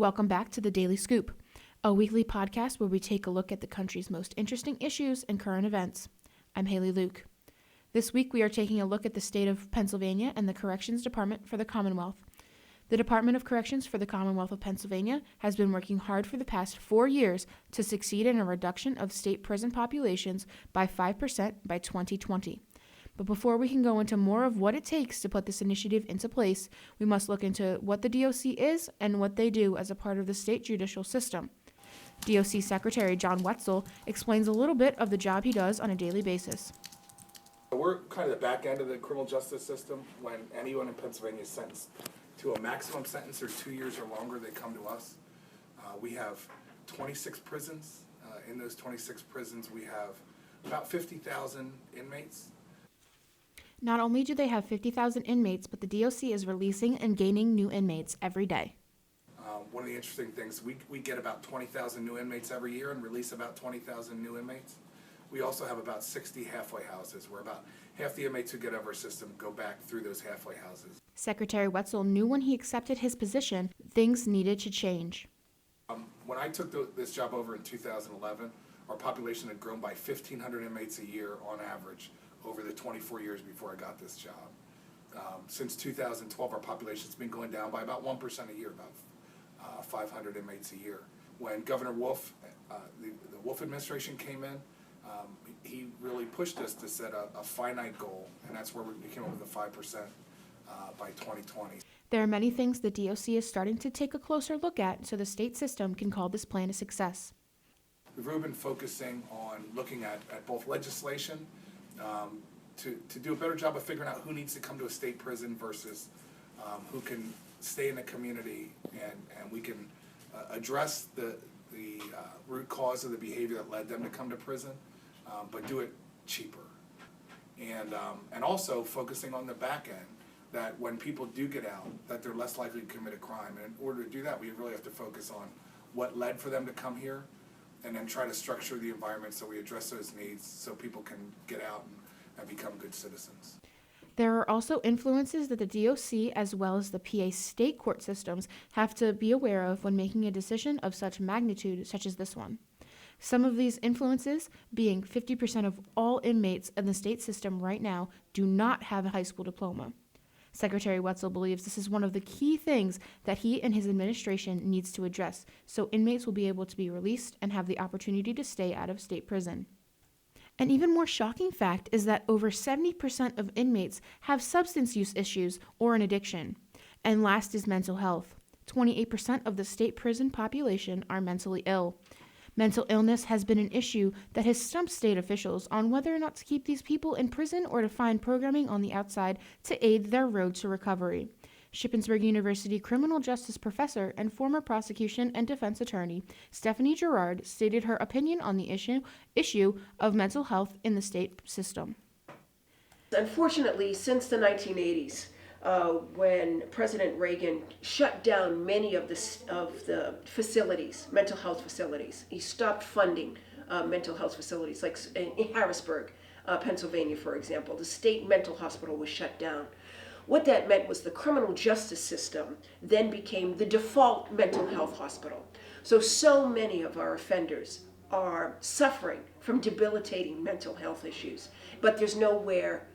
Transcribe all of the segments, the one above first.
Welcome back to the Daily Scoop, a weekly podcast where we take a look at the country's most interesting issues and current events. I'm Haley Luke. This week we are taking a look at the state of Pennsylvania and the Corrections Department for the Commonwealth. The Department of Corrections for the Commonwealth of Pennsylvania has been working hard for the past 4 years to succeed in a reduction of state prison populations by 5% by 2020. But before we can go into more of what it takes to put this initiative into place, we must look into what the DOC is and what they do as a part of the state judicial system. DOC Secretary John Wetzel explains a little bit of the job he does on a daily basis. We're kind of the back end of the criminal justice system. When anyone in Pennsylvania is sentenced to a maximum sentence or 2 years or longer, they come to us. We have 26 prisons. In those 26 prisons, we have about 50,000 inmates. Not only do they have 50,000 inmates, but the DOC is releasing and gaining new inmates every day. One of the interesting things, we get about 20,000 new inmates every year and release about 20,000 new inmates. We also have about 60 halfway houses, where about half the inmates who get out of our system go back through those halfway houses. Secretary Wetzel knew when he accepted his position, things needed to change. When I took this job over in 2011, our population had grown by 1,500 inmates a year on average over the 24 years before I got this job. Since 2012, our population's been going down by about 1% a year, about 500 inmates a year. When Governor Wolf, the Wolf administration came in, he really pushed us to set a finite goal, and that's where we came up with the 5% by 2020. There are many things the DOC is starting to take a closer look at so the state system can call this plan a success. We've really been focusing on looking at both legislation to do a better job of figuring out who needs to come to a state prison versus who can stay in the community, and we can address the root cause of the behavior that led them to come to prison, but do it cheaper. And also focusing on the back end, that when people do get out, that they're less likely to commit a crime. And in order to do that, we really have to focus on what led for them to come here, and then try to structure the environment so we address those needs so people can get out and become good citizens. There are also influences that the DOC as well as the PA state court systems have to be aware of when making a decision of such magnitude such as this one. Some of these influences being 50% of all inmates in the state system right now do not have a high school diploma. Secretary Wetzel believes this is one of the key things that he and his administration needs to address so inmates will be able to be released and have the opportunity to stay out of state prison. An even more shocking fact is that over 70% of inmates have substance use issues or an addiction. And last is mental health. 28% of the state prison population are mentally ill. Mental illness has been an issue that has stumped state officials on whether or not to keep these people in prison or to find programming on the outside to aid their road to recovery. Shippensburg University criminal justice professor and former prosecution and defense attorney Stephanie Gerard stated her opinion on the issue of mental health in the state system. Unfortunately, since the 1980s, when President Reagan shut down many of the facilities, mental health facilities, he stopped funding mental health facilities, like in Harrisburg, Pennsylvania, for example. The state mental hospital was shut down. What that meant was the criminal justice system then became the default mental health hospital. So many of our offenders are suffering from debilitating mental health issues, but there's nowhere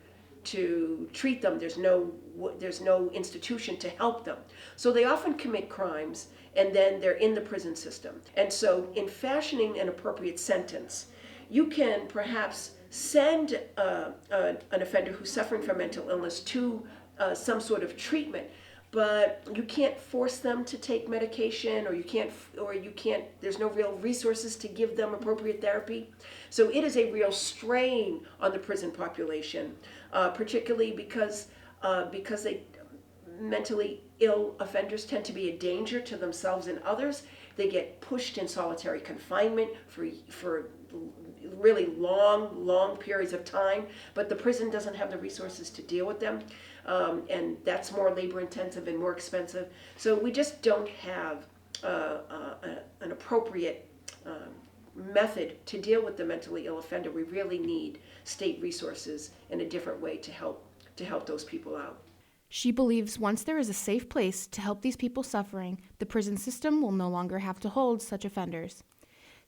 to treat them. There's no institution to help them. So they often commit crimes, and then they're in the prison system. And so in fashioning an appropriate sentence, you can perhaps send an offender who's suffering from mental illness to some sort of treatment, but you can't force them to take medication, or you can't, there's no real resources to give them appropriate therapy. So it is a real strain on the prison population, particularly because they mentally ill offenders tend to be a danger to themselves and others. They get pushed in solitary confinement for really long periods of time, but the prison doesn't have the resources to deal with them, and that's more labor intensive and more expensive. So we just don't have an appropriate method to deal with the mentally ill offender. We really need state resources in a different way to help those people out. She believes once there is a safe place to help these people suffering, the prison system will no longer have to hold such offenders.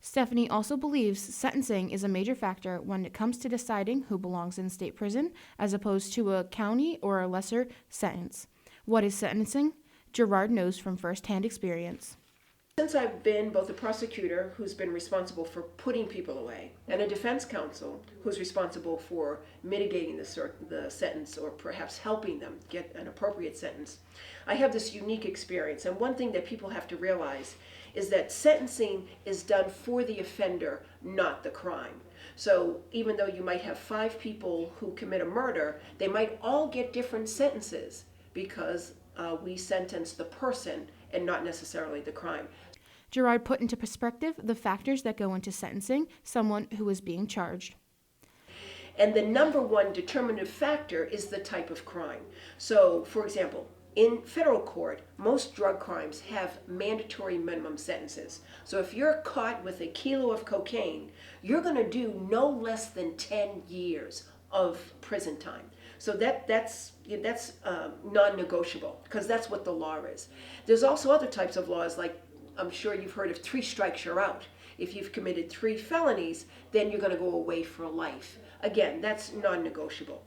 Stephanie also believes sentencing is a major factor when it comes to deciding who belongs in state prison as opposed to a county or a lesser sentence. What is sentencing? Gerard knows from firsthand experience. Since I've been both a prosecutor who's been responsible for putting people away and a defense counsel who's responsible for mitigating the sentence or perhaps helping them get an appropriate sentence, I have this unique experience. And one thing that people have to realize is that sentencing is done for the offender, not the crime. So even though you might have 5 people who commit a murder, they might all get different sentences because we sentence the person and not necessarily the crime. Gerard put into perspective the factors that go into sentencing someone who is being charged. And the number one determinative factor is the type of crime. So, for example, in federal court, most drug crimes have mandatory minimum sentences. So if you're caught with a kilo of cocaine, you're going to do no less than 10 years of prison time. So that's non-negotiable because that's what the law is. There's also other types of laws, like I'm sure you've heard of 3 strikes, you're out. If you've committed 3 felonies, then you're going to go away for life. Again, that's non-negotiable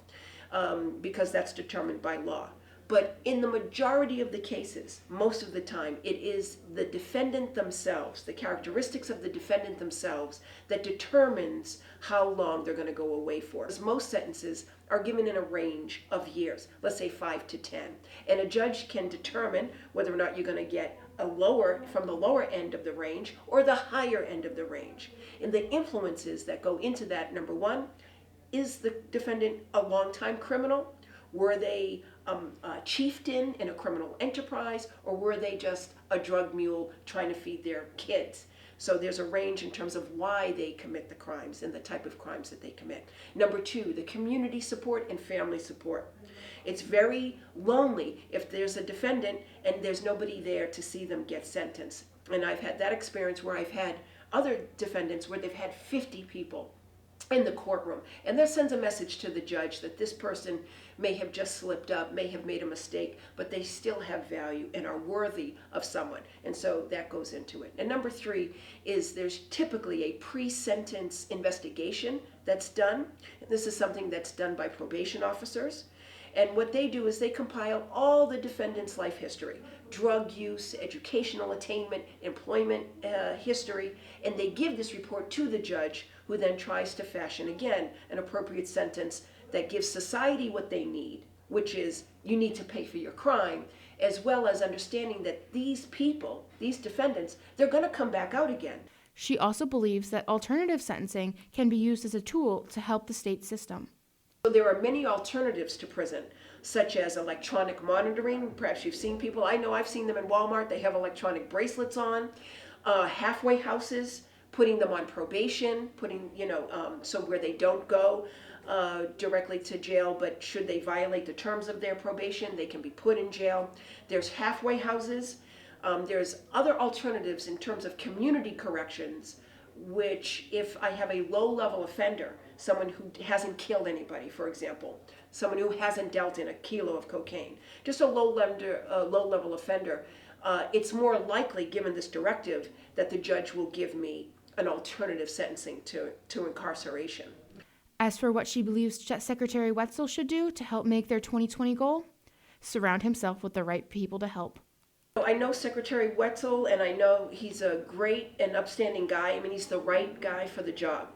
because that's determined by law. But in the majority of the cases, most of the time, it is the defendant themselves, the characteristics of the defendant themselves, that determines how long they're going to go away for. Because most sentences are given in a range of years, let's say 5 to 10. And a judge can determine whether or not you're going to get from the lower end of the range or the higher end of the range. And the influences that go into that, number one, is the defendant a longtime criminal? Were they a chieftain in a criminal enterprise, or were they just a drug mule trying to feed their kids? So there's a range in terms of why they commit the crimes and the type of crimes that they commit. Number 2, the community support and family support. It's very lonely if there's a defendant and there's nobody there to see them get sentenced. And I've had that experience where I've had other defendants where they've had 50 people in the courtroom, and that sends a message to the judge that this person may have just slipped up, may have made a mistake, but they still have value and are worthy of someone, and so that goes into it. And number 3 is there's typically a pre-sentence investigation that's done. This is something that's done by probation officers, and what they do is they compile all the defendant's life history, drug use, educational attainment, employment history, and they give this report to the judge, who then tries to fashion, again, an appropriate sentence that gives society what they need, which is you need to pay for your crime, as well as understanding that these people, these defendants, they're going to come back out again. She also believes that alternative sentencing can be used as a tool to help the state system. So there are many alternatives to prison, such as electronic monitoring. Perhaps you've seen people, I know I've seen them in Walmart, they have electronic bracelets on, halfway houses, putting them on probation, so where they don't go directly to jail, but should they violate the terms of their probation, they can be put in jail. There's halfway houses. There's other alternatives in terms of community corrections, which if I have a low-level offender, someone who hasn't killed anybody, for example, someone who hasn't dealt in a kilo of cocaine, just a low-level offender, it's more likely, given this directive, that the judge will give me an alternative sentencing to incarceration. As for what she believes Secretary Wetzel should do to help make their 2020 goal, surround himself with the right people to help. I know Secretary Wetzel, and I know he's a great and upstanding guy. I mean, he's the right guy for the job,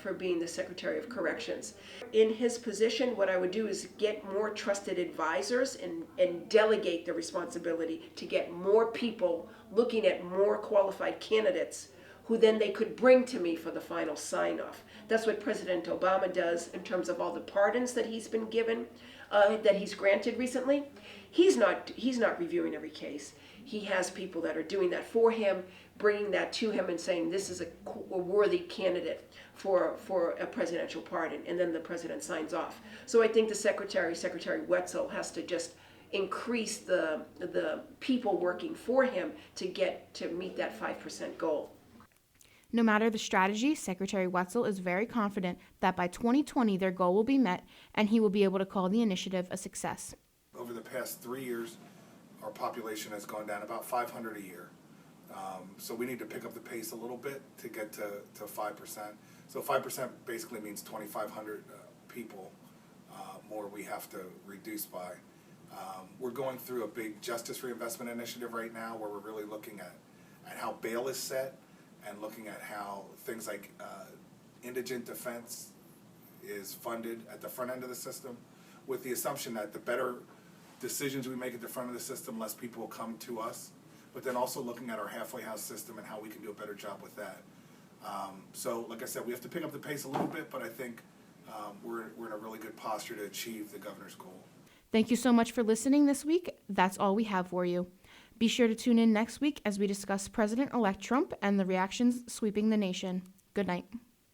for being the Secretary of Corrections. In his position, what I would do is get more trusted advisors and delegate the responsibility to get more people looking at more qualified candidates who then they could bring to me for the final sign-off. That's what President Obama does in terms of all the pardons that he's been given, that he's granted recently. He's not reviewing every case. He has people that are doing that for him, bringing that to him and saying this is a worthy candidate for a presidential pardon, and then the president signs off. So I think the Secretary Wetzel, has to just increase the people working for him to meet that 5% goal. No matter the strategy, Secretary Wetzel is very confident that by 2020 their goal will be met and he will be able to call the initiative a success. over the past 3 years, our population has gone down about 500 a year. So we need to pick up the pace a little bit to get to 5%. So 5% basically means 2,500 people more we have to reduce by. We're going through a big justice reinvestment initiative right now where we're really looking at how bail is set and looking at how things like indigent defense is funded at the front end of the system, with the assumption that the better decisions we make at the front of the system, less people will come to us, but then also looking at our halfway house system and how we can do a better job with that. So like I said, we have to pick up the pace a little bit, but I think we're in a really good posture to achieve the governor's goal. Thank you so much for listening this week. That's all we have for you. Be sure to tune in next week as we discuss President-elect Trump and the reactions sweeping the nation. Good night.